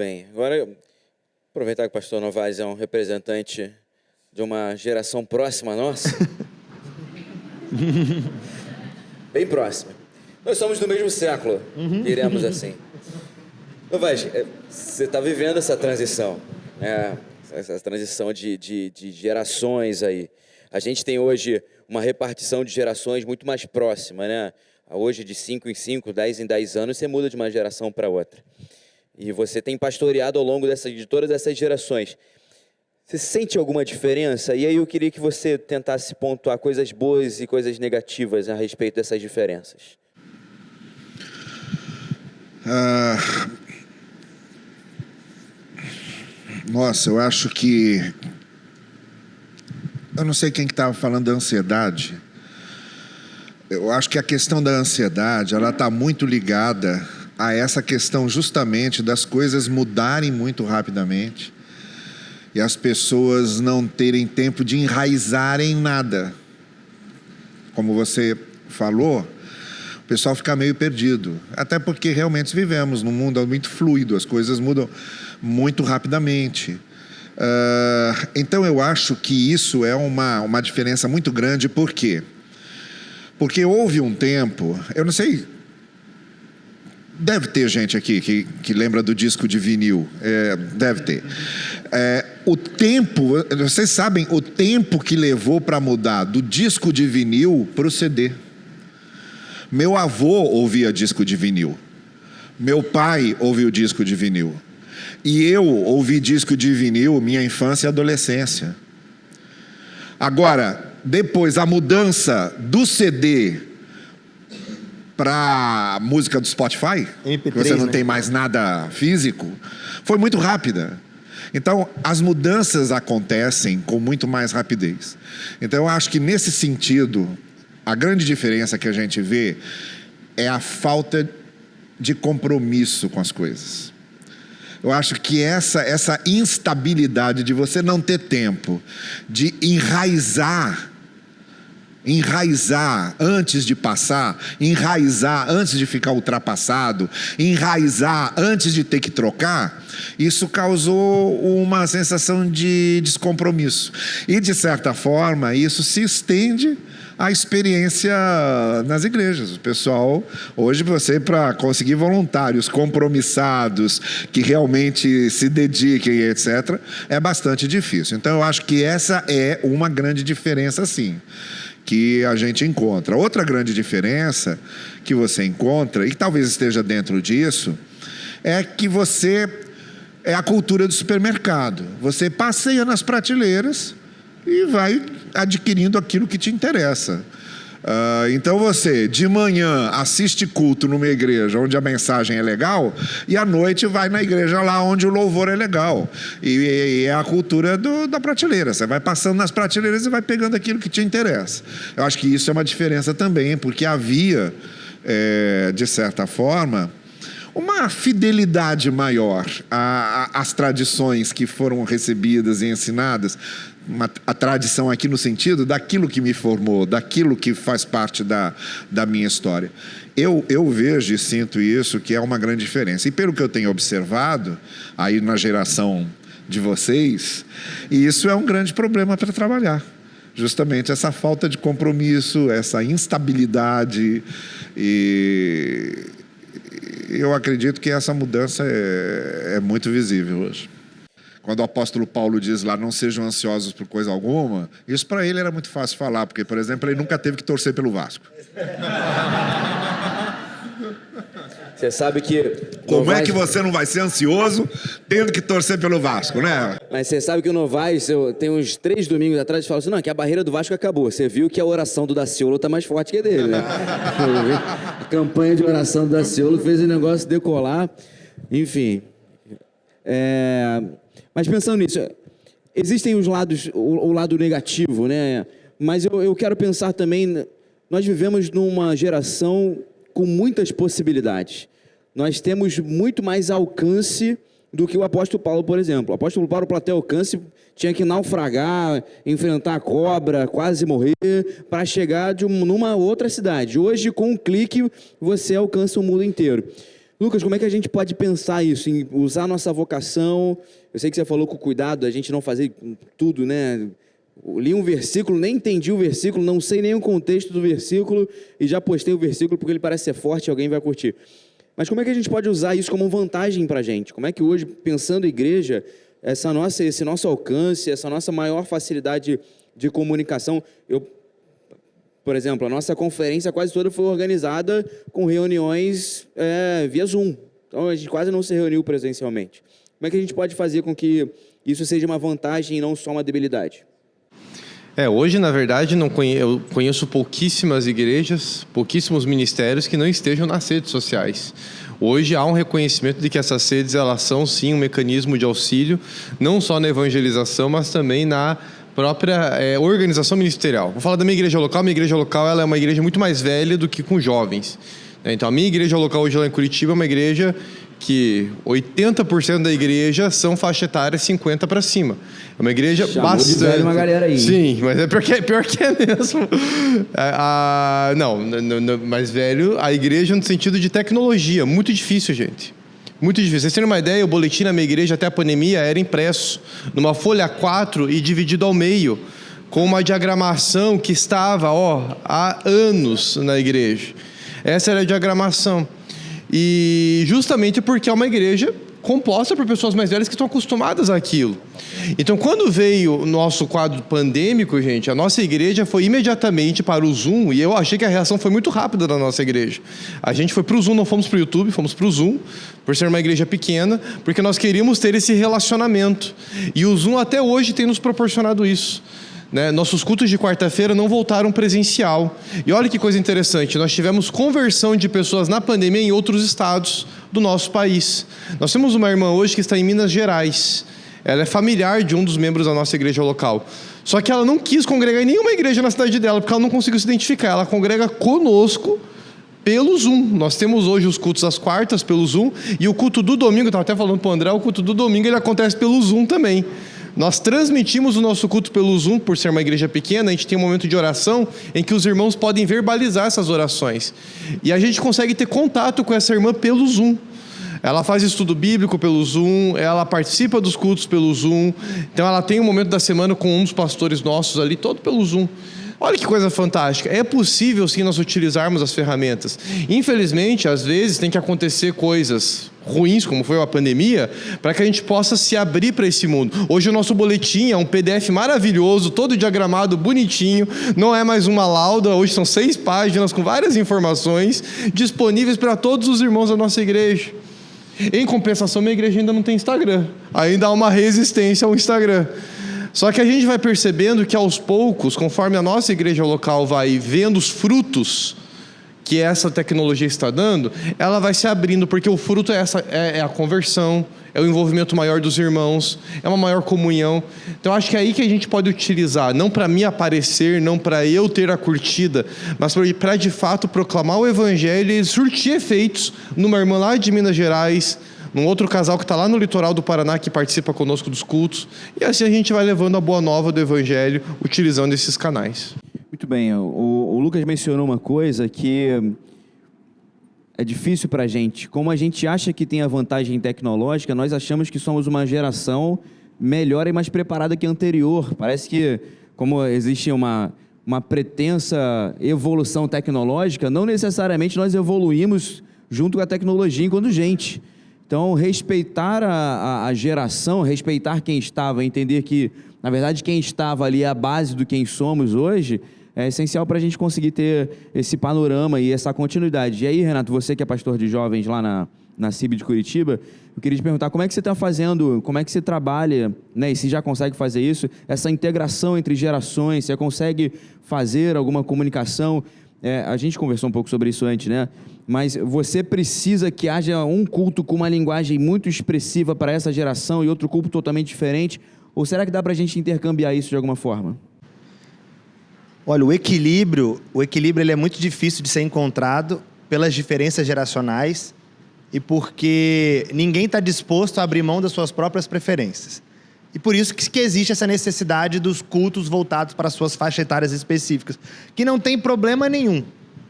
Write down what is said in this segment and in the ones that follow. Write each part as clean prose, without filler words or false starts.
bem. Agora, aproveitar que o pastor Novaes é um representante de uma geração próxima à nossa. Bem próxima. Nós somos do mesmo século, diremos assim. Novaes, você está vivendo essa transição, né? Essa transição de gerações aí. A gente tem hoje uma repartição de gerações muito mais próxima, né? Hoje, de 5 em 5, 10 em 10 anos, você muda de uma geração para outra. E você tem pastoreado ao longo de todas essas gerações. Você sente alguma diferença? E aí eu queria que você tentasse pontuar coisas boas e coisas negativas a respeito dessas diferenças. Nossa, eu acho que... Eu não sei quem que estava falando da ansiedade. Eu acho que a questão da ansiedade, ela está muito ligada a essa questão justamente das coisas mudarem muito rapidamente e as pessoas não terem tempo de enraizarem nada. Como você falou, o pessoal fica meio perdido. Até porque realmente vivemos num mundo muito fluido, as coisas mudam muito rapidamente. Então eu acho que isso é uma diferença muito grande. Por quê? Porque houve um tempo, eu não sei, deve ter gente aqui que lembra do disco de vinil, deve ter. O tempo, vocês sabem o tempo que levou para mudar do disco de vinil para o CD. Meu avô ouvia disco de vinil, meu pai ouviu disco de vinil, e eu ouvi disco de vinil minha infância e adolescência. Agora, depois a mudança do CD para música do Spotify, MP3, você não tem mais nada físico, foi muito rápida. Então, as mudanças acontecem com muito mais rapidez. Então, eu acho que nesse sentido, a grande diferença que a gente vê é a falta de compromisso com as coisas. Eu acho que essa instabilidade de você não ter tempo de enraizar antes de passar, enraizar antes de ficar ultrapassado, enraizar antes de ter que trocar, isso causou uma sensação de descompromisso. E, de certa forma, isso se estende à experiência nas igrejas. O pessoal, hoje você, para conseguir voluntários compromissados, que realmente se dediquem, etc., é bastante difícil. Então, eu acho que essa é uma grande diferença, sim, que a gente encontra. Outra grande diferença que você encontra, e que talvez esteja dentro disso, é que é a cultura do supermercado. Você passeia nas prateleiras e vai adquirindo aquilo que te interessa. Então você, de manhã, assiste culto numa igreja onde a mensagem é legal, e à noite vai na igreja lá onde o louvor é legal. E é a cultura da prateleira. Você vai passando nas prateleiras e vai pegando aquilo que te interessa. Eu acho que isso é uma diferença também, porque havia, de certa forma, uma fidelidade maior às tradições que foram recebidas e ensinadas. A tradição aqui no sentido daquilo que me formou, daquilo que faz parte da minha história. Eu vejo e sinto isso, que é uma grande diferença. E pelo que eu tenho observado aí na geração de vocês, isso é um grande problema para trabalhar. Justamente essa falta de compromisso, essa instabilidade, e eu acredito que essa mudança é muito visível hoje. Quando o apóstolo Paulo diz lá, não sejam ansiosos por coisa alguma, isso para ele era muito fácil falar, porque, por exemplo, ele nunca teve que torcer pelo Vasco. Você sabe que... Como é que você não vai ser ansioso tendo que torcer pelo Vasco, né? Mas você sabe que o Novaes, tem uns 3 domingos atrás, falou assim, não, que a barreira do Vasco acabou. Você viu que a oração do Daciolo tá mais forte que a dele, né? A campanha de oração do Daciolo fez o negócio decolar. Enfim. Mas pensando nisso, existem os lados, o lado negativo, né? Mas eu quero pensar também, nós vivemos numa geração com muitas possibilidades. Nós temos muito mais alcance do que o apóstolo Paulo, por exemplo. O apóstolo Paulo, para ter alcance, tinha que naufragar, enfrentar a cobra, quase morrer, para chegar numa outra cidade. Hoje, com um clique, você alcança o mundo inteiro. Lucas, como é que a gente pode pensar isso, em usar a nossa vocação? Eu sei que você falou com cuidado, a gente não fazer tudo, né? Eu li um versículo, nem entendi o versículo, não sei nem o contexto do versículo e já postei o versículo porque ele parece ser forte e alguém vai curtir. Mas como é que a gente pode usar isso como vantagem para a gente? Como é que hoje, pensando em igreja, esse nosso alcance, essa nossa maior facilidade de comunicação... Por exemplo, a nossa conferência quase toda foi organizada com reuniões via Zoom. Então, a gente quase não se reuniu presencialmente. Como é que a gente pode fazer com que isso seja uma vantagem e não só uma debilidade? Hoje, na verdade, eu conheço pouquíssimas igrejas, pouquíssimos ministérios que não estejam nas redes sociais. Hoje há um reconhecimento de que essas redes, elas são sim um mecanismo de auxílio, não só na evangelização, mas também na própria organização ministerial. Vou falar da minha igreja local. Minha igreja local ela é uma igreja muito mais velha do que com jovens. Então, a minha igreja local hoje lá em Curitiba é uma igreja que 80% da igreja são faixa etária 50 para cima. É uma igreja bastante... de velho uma galera aí. Sim, mas é pior que é mesmo. Não, mais velho, a igreja no sentido de tecnologia. Muito difícil, gente. Muito difícil. Vocês terem uma ideia, o boletim na minha igreja até a pandemia era impresso numa folha A4 e dividido ao meio, com uma diagramação que estava há anos na igreja. Essa era a diagramação. E justamente porque é uma igreja composta por pessoas mais velhas que estão acostumadas àquilo. Então, quando veio o nosso quadro pandêmico, gente, a nossa igreja foi imediatamente para o Zoom, e eu achei que a reação foi muito rápida da nossa igreja. A gente foi para o Zoom, não fomos para o YouTube, fomos para o Zoom, por ser uma igreja pequena, porque nós queríamos ter esse relacionamento. E o Zoom até hoje tem nos proporcionado isso. Nossos cultos de quarta-feira não voltaram presencial. E olha que coisa interessante, nós tivemos conversão de pessoas na pandemia em outros estados do nosso país. Nós temos uma irmã hoje que está em Minas Gerais. Ela é familiar de um dos membros da nossa igreja local. Só que ela não quis congregar em nenhuma igreja na cidade dela, porque ela não conseguiu se identificar. Ela congrega conosco pelo Zoom. Nós temos hoje os cultos às quartas pelo Zoom, e o culto do domingo, eu estava até falando para o André, o culto do domingo ele acontece pelo Zoom também. Nós transmitimos o nosso culto pelo Zoom, por ser uma igreja pequena, a gente tem um momento de oração em que os irmãos podem verbalizar essas orações. E a gente consegue ter contato com essa irmã pelo Zoom. Ela faz estudo bíblico pelo Zoom, ela participa dos cultos pelo Zoom, então ela tem um momento da semana com um dos pastores nossos ali, todo pelo Zoom. Olha que coisa fantástica. É possível sim nós utilizarmos as ferramentas. Infelizmente, às vezes tem que acontecer coisas ruins, como foi a pandemia, para que a gente possa se abrir para esse mundo. Hoje o nosso boletim é um PDF maravilhoso, todo diagramado, bonitinho, não é mais uma lauda, hoje são 6 páginas com várias informações disponíveis para todos os irmãos da nossa igreja. Em compensação, minha igreja ainda não tem Instagram. Ainda há uma resistência ao Instagram. Só que a gente vai percebendo que aos poucos, conforme a nossa igreja local vai vendo os frutos que essa tecnologia está dando, ela vai se abrindo, porque o fruto é a conversão, é o envolvimento maior dos irmãos, é uma maior comunhão. Então acho que é aí que a gente pode utilizar, não para me aparecer, não para eu ter a curtida, mas para de fato proclamar o evangelho e surtir efeitos numa irmã lá de Minas Gerais, num outro casal que está lá no litoral do Paraná, que participa conosco dos cultos, e assim a gente vai levando a boa nova do evangelho, utilizando esses canais. Muito bem, o Lucas mencionou uma coisa que é difícil para a gente. Como a gente acha que tem a vantagem tecnológica, nós achamos que somos uma geração melhor e mais preparada que a anterior. Parece que, como existe uma pretensa evolução tecnológica, não necessariamente nós evoluímos junto com a tecnologia enquanto gente. Então, respeitar a geração, respeitar quem estava, entender que, na verdade, quem estava ali é a base do quem somos hoje, é essencial para a gente conseguir ter esse panorama e essa continuidade. E aí, Renato, você que é pastor de jovens lá na CIB de Curitiba, eu queria te perguntar como é que você está fazendo, como é que você trabalha, e se já consegue fazer isso, essa integração entre gerações, você consegue fazer alguma comunicação? A gente conversou um pouco sobre isso antes, né? Mas você precisa que haja um culto com uma linguagem muito expressiva para essa geração e outro culto totalmente diferente? Ou será que dá para a gente intercambiar isso de alguma forma? Olha, o equilíbrio ele é muito difícil de ser encontrado pelas diferenças geracionais e porque ninguém está disposto a abrir mão das suas próprias preferências. E por isso que existe essa necessidade dos cultos voltados para as suas faixas etárias específicas, que não tem problema nenhum,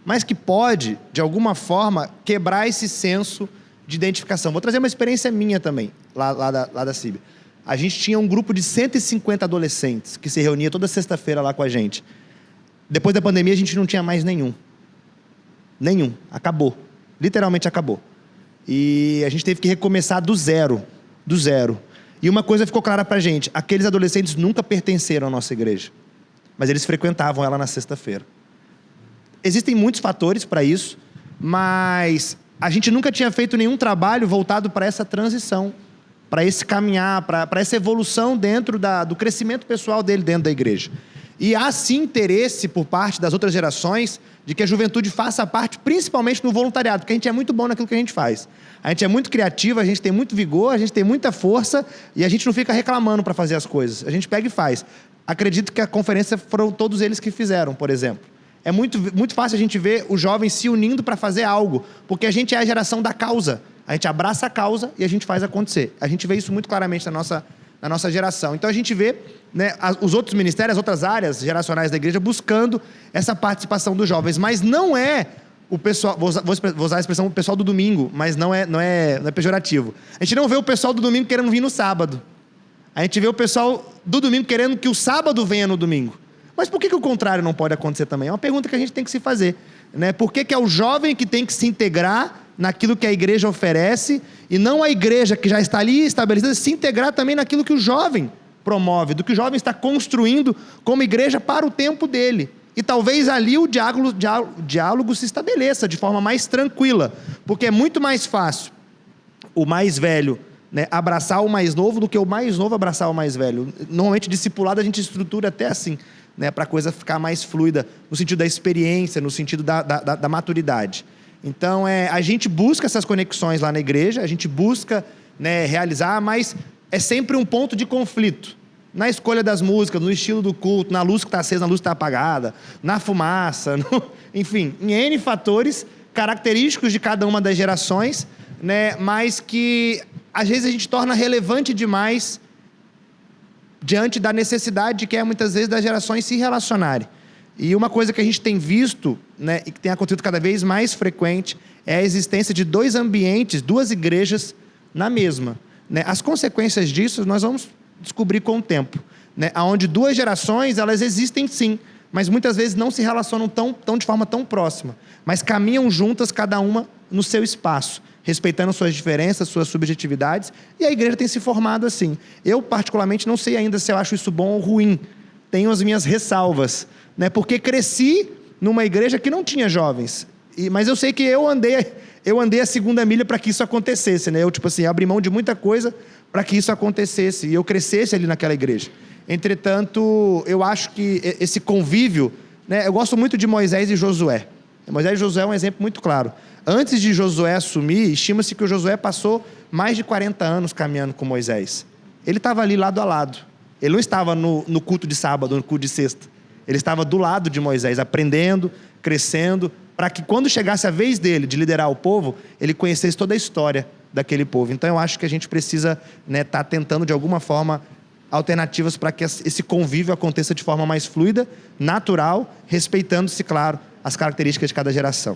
mas que pode, de alguma forma, quebrar esse senso de identificação. Vou trazer uma experiência minha também, lá da CIB. A gente tinha um grupo de 150 adolescentes que se reunia toda sexta-feira lá com a gente. Depois da pandemia, a gente não tinha mais nenhum. Nenhum. Acabou. Literalmente acabou. E a gente teve que recomeçar do zero. Do zero. E uma coisa ficou clara pra gente. Aqueles adolescentes nunca pertenceram à nossa igreja. Mas eles frequentavam ela na sexta-feira. Existem muitos fatores para isso, mas a gente nunca tinha feito nenhum trabalho voltado para essa transição, para esse caminhar, para essa evolução dentro do crescimento pessoal dele dentro da igreja. E há sim interesse por parte das outras gerações de que a juventude faça parte, principalmente no voluntariado, porque a gente é muito bom naquilo que a gente faz. A gente é muito criativo, a gente tem muito vigor, a gente tem muita força e a gente não fica reclamando para fazer as coisas. A gente pega e faz. Acredito que a conferência foram todos eles que fizeram, por exemplo. É muito fácil a gente ver os jovens se unindo para fazer algo, porque a gente é a geração da causa. A gente abraça a causa e a gente faz acontecer. A gente vê isso muito claramente na nossa geração. Então a gente vê, né, os outros ministérios, as outras áreas geracionais da igreja buscando essa participação dos jovens. Mas não é o pessoal, vou usar a expressão o pessoal do domingo, mas não é pejorativo. A gente não vê o pessoal do domingo querendo vir no sábado. A gente vê o pessoal do domingo querendo que o sábado venha no domingo. Mas por que o contrário não pode acontecer também? É uma pergunta que a gente tem que se fazer, né? Por que é o jovem que tem que se integrar naquilo que a igreja oferece e não a igreja que já está ali estabelecida se integrar também naquilo que o jovem promove, do que o jovem está construindo como igreja para o tempo dele. E talvez ali o diálogo se estabeleça de forma mais tranquila, porque é muito mais fácil o mais velho, né, abraçar o mais novo do que o mais novo abraçar o mais velho. Normalmente, discipulado, a gente estrutura até assim, né, para a coisa ficar mais fluida, no sentido da experiência, no sentido da maturidade. Então, a gente busca essas conexões lá na igreja, a gente busca, né, realizar, mas é sempre um ponto de conflito. Na escolha das músicas, no estilo do culto, na luz que está acesa, na luz que está apagada, na fumaça, enfim, em N fatores característicos de cada uma das gerações, né, mas que às vezes a gente torna relevante demais diante da necessidade que é muitas vezes das gerações se relacionarem. E uma coisa que a gente tem visto, né, e que tem acontecido cada vez mais frequente, é a existência de dois ambientes, duas igrejas na mesma, né? As consequências disso nós vamos descobrir com o tempo, né? Onde duas gerações, elas existem sim, mas muitas vezes não se relacionam tão de forma tão próxima, mas caminham juntas, cada uma no seu espaço, respeitando suas diferenças, suas subjetividades, e a igreja tem se formado assim. Eu, particularmente, não sei ainda se eu acho isso bom ou ruim. Tenho as minhas ressalvas, né? Porque cresci numa igreja que não tinha jovens, mas eu sei que eu andei a segunda milha para que isso acontecesse, né? Eu, abri mão de muita coisa para que isso acontecesse, e eu crescesse ali naquela igreja. Entretanto, eu acho que esse convívio, né? Eu gosto muito de Moisés e Josué. Moisés e Josué é um exemplo muito claro. Antes de Josué assumir, estima-se que o Josué passou mais de 40 anos caminhando com Moisés. Ele estava ali lado a lado. Ele não estava no culto de sábado, no culto de sexta. Ele estava do lado de Moisés, aprendendo, crescendo, para que quando chegasse a vez dele de liderar o povo, ele conhecesse toda a história daquele povo. Então eu acho que a gente precisa, né, tá tentando de alguma forma alternativas para que esse convívio aconteça de forma mais fluida, natural, respeitando-se, claro, as características de cada geração.